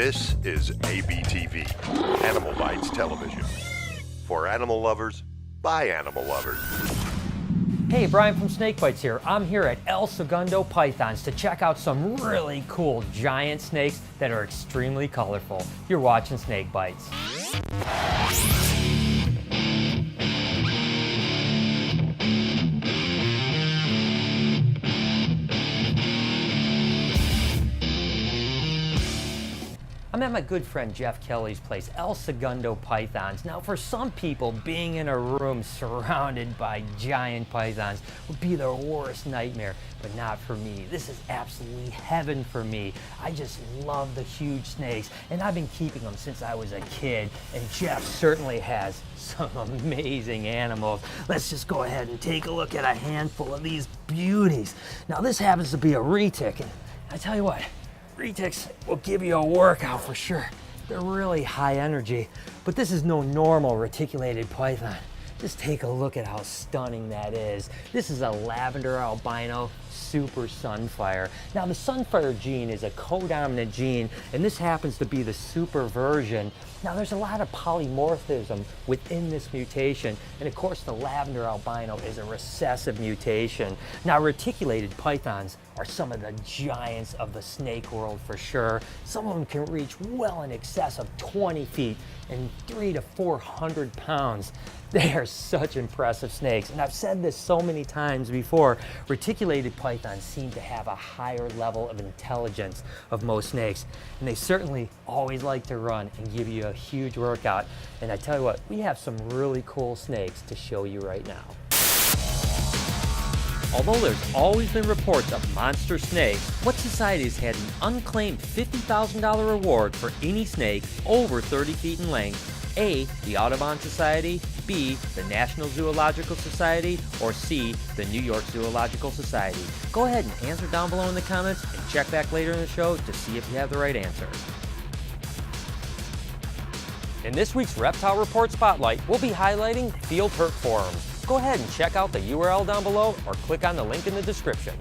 This is ABTV, Animal Bites Television. For animal lovers, by animal lovers. Hey, Brian from SnakeBytes here. I'm here at El Segundo Pythons to check out some really cool giant snakes that are extremely colorful. You're watching SnakeBytes. I'm at my good friend Jeff Kelly's place, El Segundo Pythons. Now, for some people, being in a room surrounded by giant pythons would be their worst nightmare, but not for me. This is absolutely heaven for me. I just love the huge snakes, and I've been keeping them since I was a kid, and Jeff certainly has some amazing animals. Let's just go ahead and take a look at a handful of these beauties. Now, this happens to be a retic, and I tell you what, retics will give you a workout for sure. They're really high energy, but this is no normal reticulated python. Just take a look at how stunning that is. This is a lavender albino super sunfire. Now, the sunfire gene is a codominant gene, and this happens to be the super version. Now, there's a lot of polymorphism within this mutation, and of course the lavender albino is a recessive mutation. Now, reticulated pythons are some of the giants of the snake world for sure. Some of them can reach well in excess of 20 feet and 300 to 400 pounds. They are such impressive snakes, and I've said this so many times before, reticulated pythons seem to have a higher level of intelligence of most snakes, and they certainly always like to run and give you a huge workout. And I tell you what, we have some really cool snakes to show you right now. Although there's always been reports of monster snakes, what society has had an unclaimed $50,000 reward for any snake over 30 feet in length? A, the Audubon Society, B, the National Zoological Society, or C, the New York Zoological Society? Go ahead and answer down below in the comments and check back later in the show to see if you have the right answer. In this week's Reptile Report Spotlight, we'll be highlighting field turf forums. Go ahead and check out the URL down below or click on the link in the description.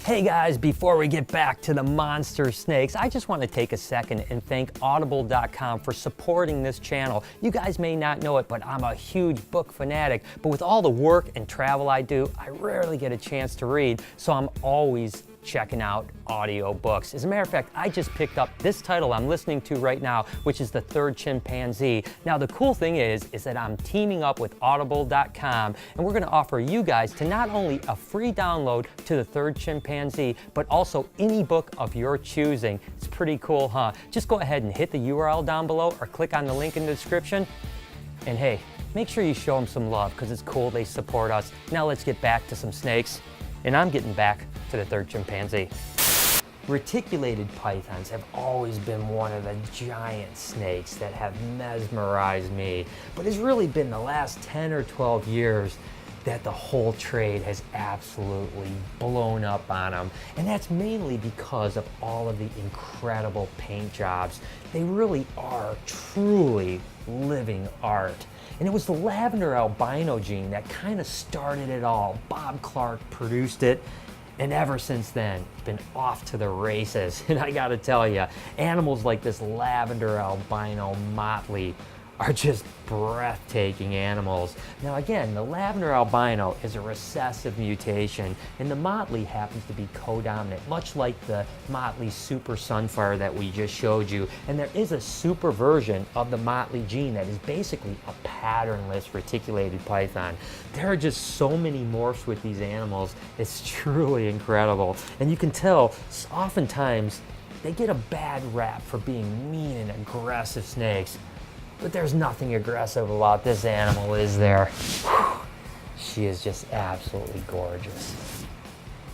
Hey guys, before we get back to the monster snakes, I just want to take a second and thank Audible.com for supporting this channel. You guys may not know it, but I'm a huge book fanatic, but with all the work and travel I do, I rarely get a chance to read, so I'm always checking out audio books. As a matter of fact, I just picked up this title I'm listening to right now, which is The Third Chimpanzee. Now, the cool thing is that I'm teaming up with Audible.com, and we're gonna offer you guys to not only a free download to The Third Chimpanzee, but also any book of your choosing. It's pretty cool, huh? Just go ahead and hit the URL down below or click on the link in the description. And hey, make sure you show them some love because it's cool they support us. Now let's get back to some snakes. And I'm getting back to the third chimpanzee. Reticulated pythons have always been one of the giant snakes that have mesmerized me, but it's really been the last 10 or 12 years that the whole trade has absolutely blown up on them. And that's mainly because of all of the incredible paint jobs. They really are truly living art. And it was the lavender albino gene that kind of started it all. Bob Clark produced it, and ever since then, it's been off to the races. And I gotta tell you, animals like this lavender albino motley are just breathtaking animals. Now again, the lavender albino is a recessive mutation, and the motley happens to be codominant, much like the motley super sunfire that we just showed you. And there is a super version of the motley gene that is basically a patternless reticulated python. There are just so many morphs with these animals. It's truly incredible. And you can tell, oftentimes, they get a bad rap for being mean and aggressive snakes. But there's nothing aggressive about this animal, is there? Whew. She is just absolutely gorgeous.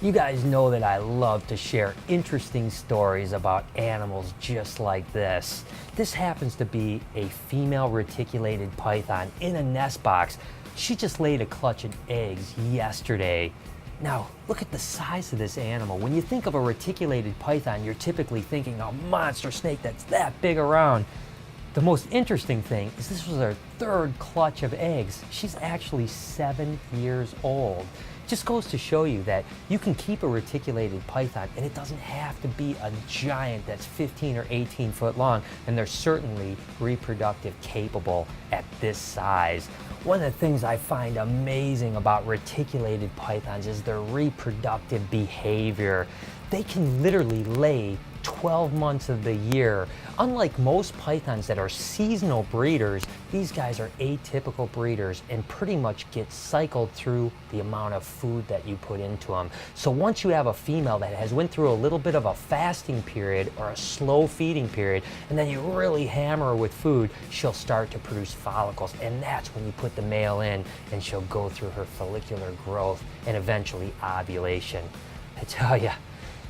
You guys know that I love to share interesting stories about animals just like this. This happens to be a female reticulated python in a nest box. She just laid a clutch of eggs yesterday. Now, look at the size of this animal. When you think of a reticulated python, you're typically thinking a monster snake that's that big around. The most interesting thing is this was her third clutch of eggs. She's actually 7 years old. Just goes to show you that you can keep a reticulated python and it doesn't have to be a giant that's 15 or 18 foot long, and they're certainly reproductive capable at this size. One of the things I find amazing about reticulated pythons is their reproductive behavior. They can literally lay 12 months of the year. Unlike most pythons that are seasonal breeders, these guys are atypical breeders and pretty much get cycled through the amount of food that you put into them. So once you have a female that has went through a little bit of a fasting period or a slow feeding period, and then you really hammer her with food, she'll start to produce follicles, and that's when you put the male in and she'll go through her follicular growth and eventually ovulation. I tell ya,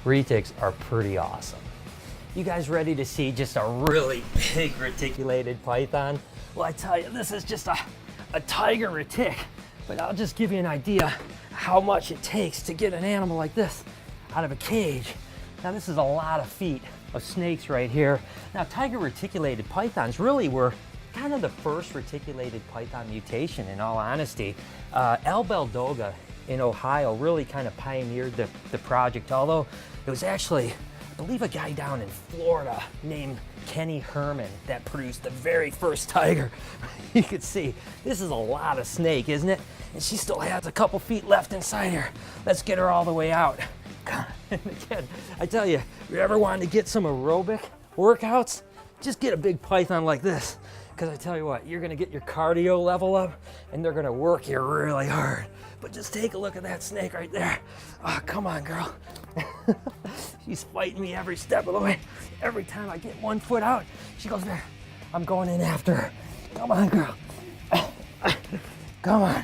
retics are pretty awesome. You guys ready to see just a really big reticulated python? Well, I tell you, this is just a tiger retic, but I'll just give you an idea how much it takes to get an animal like this out of a cage. Now, this is a lot of feet of snakes right here. Now, tiger reticulated pythons really were kind of the first reticulated python mutation, in all honesty. Al Baldoga in Ohio really kind of pioneered the project, although it was actually, I believe, a guy down in Florida named Kenny Herman that produced the very first tiger. You can see, this is a lot of snake, isn't it? And she still has a couple feet left inside here. Let's get her all the way out. And again, I tell you, if you ever wanted to get some aerobic workouts, just get a big python like this. Because I tell you what, you're gonna get your cardio level up and they're gonna work you really hard. But just take a look at that snake right there. Oh, come on, girl. She's fighting me every step of the way. Every time I get 1 foot out, she goes there. I'm going in after her. Come on, girl. Come on.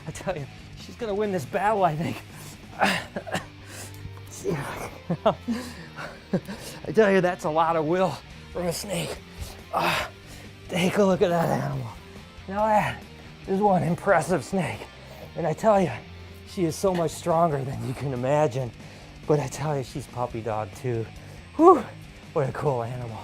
I tell you, she's gonna win this battle, I think. See if I can. I tell you, that's a lot of will from a snake. Take a look at that animal. Now that is one impressive snake. And I tell you, she is so much stronger than you can imagine. But I tell you, she's puppy dog too. Whew, what a cool animal.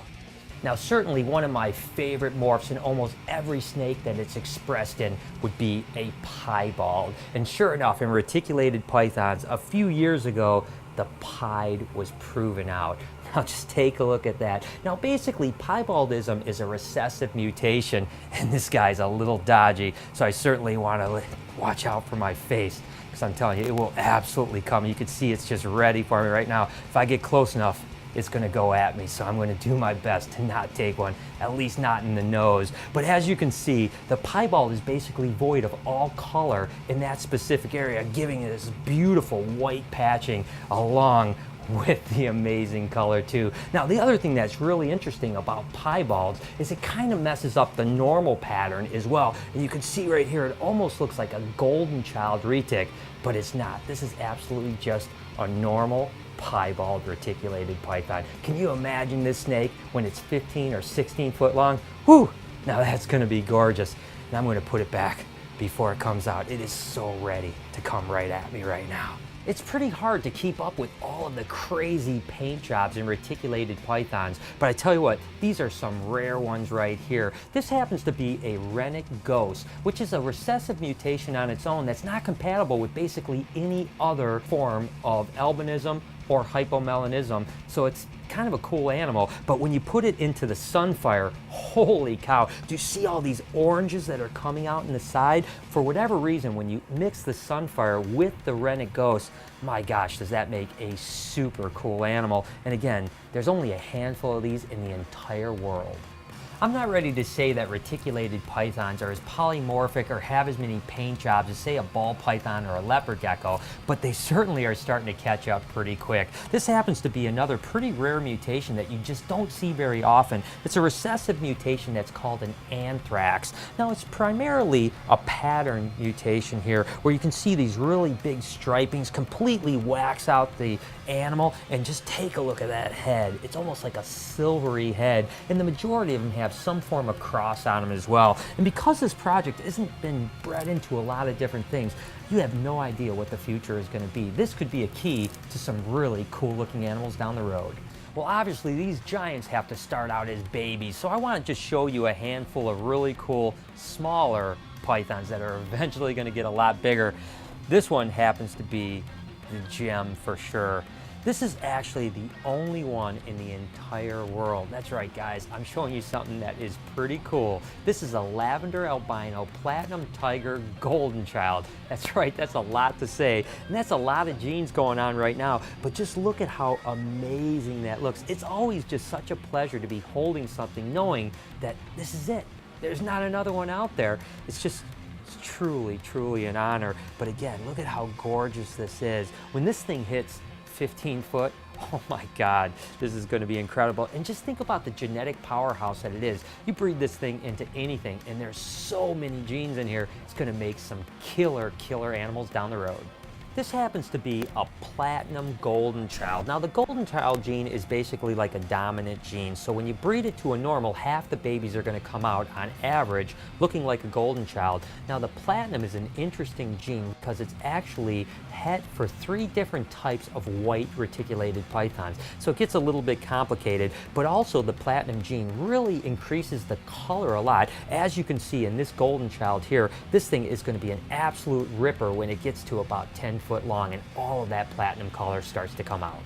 Now, certainly one of my favorite morphs in almost every snake that it's expressed in would be a piebald. And sure enough, in reticulated pythons, a few years ago, the pied was proven out. Now just take a look at that. Now basically, piebaldism is a recessive mutation, and this guy's a little dodgy, so I certainly want to watch out for my face, because I'm telling you, it will absolutely come. You can see it's just ready for me right now. If I get close enough, it's going to go at me, so I'm going to do my best to not take one, at least not in the nose. But as you can see, the piebald is basically void of all color in that specific area, giving it this beautiful white patching along with the amazing color too. Now, the other thing that's really interesting about piebalds is it kind of messes up the normal pattern as well. And you can see right here, it almost looks like a golden child retic, but it's not. This is absolutely just a normal piebald reticulated python. Can you imagine this snake when it's 15 or 16 foot long? Whew, now that's gonna be gorgeous. And I'm gonna put it back before it comes out. It is so ready to come right at me right now. It's pretty hard to keep up with all of the crazy paint jobs in reticulated pythons, but I tell you what, these are some rare ones right here. This happens to be a rennick ghost, which is a recessive mutation on its own that's not compatible with basically any other form of albinism or hypomelanism, so it's kind of a cool animal. But when you put it into the sunfire, holy cow, do you see all these oranges that are coming out in the side? For whatever reason, when you mix the sunfire with the rennick ghost, my gosh, does that make a super cool animal. And again, there's only a handful of these in the entire world. I'm not ready to say that reticulated pythons are as polymorphic or have as many paint jobs as, say, a ball python or a leopard gecko, but they certainly are starting to catch up pretty quick. This happens to be another pretty rare mutation that you just don't see very often. It's a recessive mutation that's called an anthrax. Now, it's primarily a pattern mutation here, where you can see these really big stripings completely wax out the animal, and just take a look at that head. It's almost like a silvery head, and the majority of them have some form of cross on them as well. And because this project hasn't been bred into a lot of different things, you have no idea what the future is going to be. This could be a key to some really cool looking animals down the road. Well, obviously these giants have to start out as babies, so I want to just show you a handful of really cool, smaller pythons that are eventually going to get a lot bigger. This one happens to be the gem for sure. This is actually the only one in the entire world. That's right, guys, I'm showing you something that is pretty cool. This is a lavender albino platinum tiger golden child. That's right, that's a lot to say, and that's a lot of genes going on right now, but just look at how amazing that looks. It's always just such a pleasure to be holding something knowing that this is it. There's not another one out there. It's truly, truly an honor. But again, look at how gorgeous this is. When this thing hits 15 foot, oh my God, this is going to be incredible. And just think about the genetic powerhouse that it is. You breed this thing into anything, and there's so many genes in here, it's going to make some killer animals down the road. This happens to be a platinum golden child. Now the golden child gene is basically like a dominant gene, so when you breed it to a normal, half the babies are going to come out on average looking like a golden child. Now the platinum is an interesting gene because it's actually het for 3 different types of white reticulated pythons. So it gets a little bit complicated, but also the platinum gene really increases the color a lot. As you can see in this golden child here, this thing is going to be an absolute ripper when it gets to about 10 foot long, and all of that platinum color starts to come out.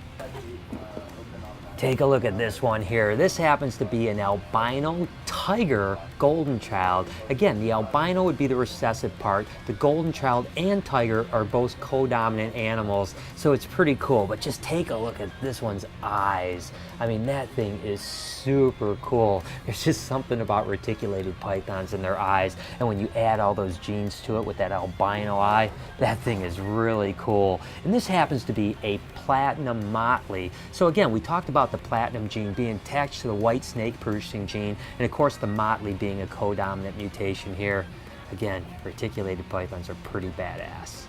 Take a look at this one here. This happens to be an albino tiger golden child. Again, the albino would be the recessive part. The golden child and tiger are both co-dominant animals, so it's pretty cool. But just take a look at this one's eyes. I mean, that thing is super cool. There's just something about reticulated pythons and their eyes, and when you add all those genes to it with that albino eye, that thing is really cool. And this happens to be a platinum motley. So again, we talked about the platinum gene being attached to the white snake producing gene, and of course the motley being a co-dominant mutation here. Again, reticulated pythons are pretty badass.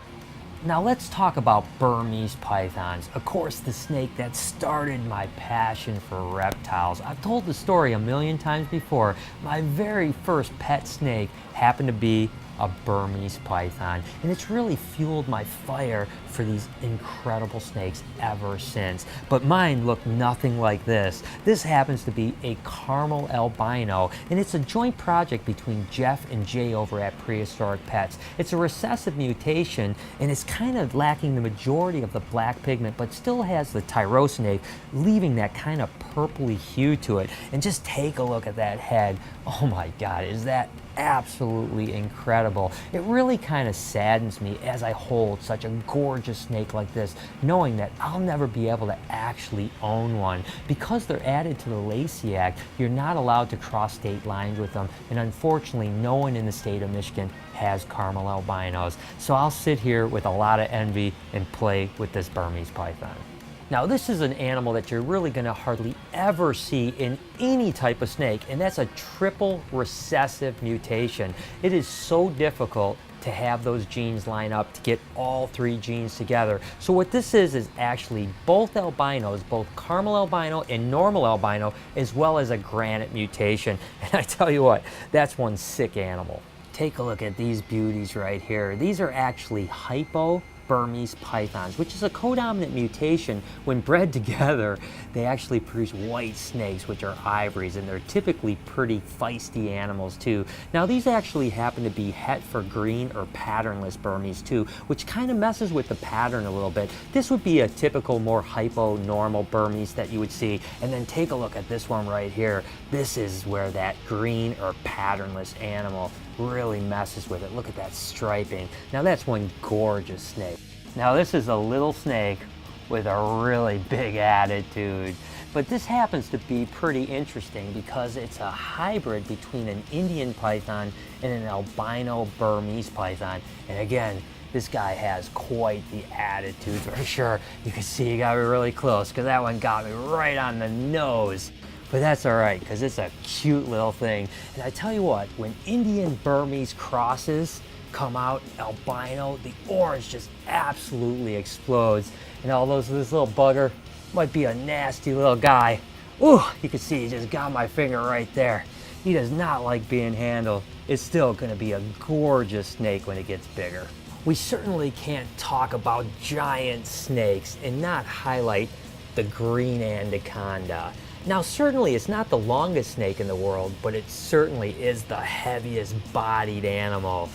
Now let's talk about Burmese pythons. Of course, the snake that started my passion for reptiles. I've told the story a million times before. My very first pet snake happened to be a Burmese python, and it's really fueled my fire for these incredible snakes ever since. But mine look nothing like this. This happens to be a caramel albino, and it's a joint project between Jeff and Jay over at Prehistoric Pets. It's a recessive mutation, and it's kind of lacking the majority of the black pigment, but still has the tyrosinase, leaving that kind of purpley hue to it. And just take a look at that head. Oh my God, is that absolutely incredible. It really kind of saddens me as I hold such a gorgeous snake like this, knowing that I'll never be able to actually own one. Because they're added to the Lacey Act, you're not allowed to cross state lines with them, and unfortunately no one in the state of Michigan has caramel albinos. So I'll sit here with a lot of envy and play with this Burmese python. Now this is an animal that you're really going to hardly ever see in any type of snake, and that's a triple recessive mutation. It is so difficult to have those genes line up to get all 3 genes together. So what this is actually both albinos, both caramel albino and normal albino, as well as a granite mutation. And I tell you what, that's one sick animal. Take a look at these beauties right here. These are actually hypo Burmese pythons, which is a codominant mutation. When bred together, they actually produce white snakes, which are ivories, and they're typically pretty feisty animals too. Now these actually happen to be het for green or patternless Burmese too, which kind of messes with the pattern a little bit. This would be a typical more hypo normal Burmese that you would see. And then take a look at this one right here. This is where that green or patternless animal really messes with it. Look at that striping. Now that's one gorgeous snake. Now this is a little snake with a really big attitude. But this happens to be pretty interesting because it's a hybrid between an Indian python and an albino Burmese python. And again, this guy has quite the attitude for sure. You can see he got me really close because that one got me right on the nose. But that's all right, because it's a cute little thing. And I tell you what, when Indian Burmese crosses come out albino, the orange just absolutely explodes. And although this little bugger might be a nasty little guy, ooh, you can see he just got my finger right there. He does not like being handled. It's still gonna be a gorgeous snake when it gets bigger. We certainly can't talk about giant snakes and not highlight the green anaconda. Now certainly it's not the longest snake in the world, but it certainly is the heaviest bodied animal.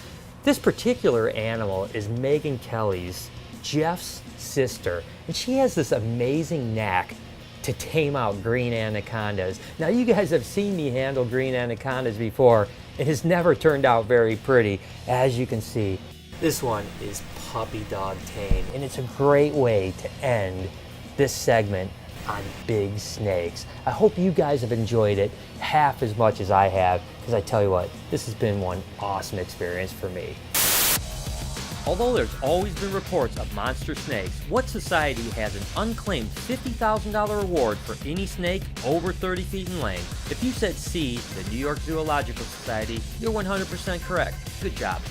This particular animal is Megan Kelly's, Jeff's sister, and she has this amazing knack to tame out green anacondas. Now you guys have seen me handle green anacondas before. It has never turned out very pretty. As you can see, this one is puppy dog tame, and it's a great way to end this segment on big snakes. I hope you guys have enjoyed it half as much as I have, because I tell you what, this has been one awesome experience for me. Although there's always been reports of monster snakes, What Society has an unclaimed $50,000 reward for any snake over 30 feet in length. If you said C, the New York Zoological Society, you're 100% correct. Good job.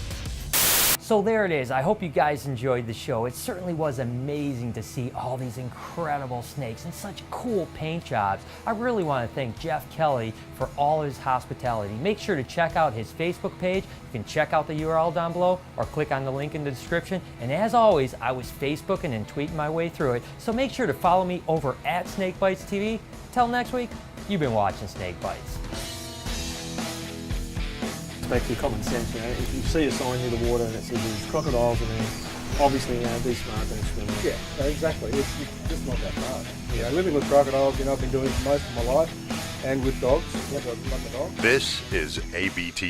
So there it is. I hope you guys enjoyed the show. It certainly was amazing to see all these incredible snakes and such cool paint jobs. I really want to thank Jeff Kelly for all his hospitality. Make sure to check out his Facebook page. You can check out the URL down below or click on the link in the description. And as always, I was Facebooking and tweeting my way through it. So make sure to follow me over at SnakeBytesTV. Till next week, you've been watching Snake Bites. Back to common sense, if you see a sign near the water and it says there's crocodiles in there, obviously, be smart, don't swim. Yeah, exactly. It's just not that hard. Living with crocodiles, I've been doing it for most of my life, and with dogs. Like a dog. This is ABTV.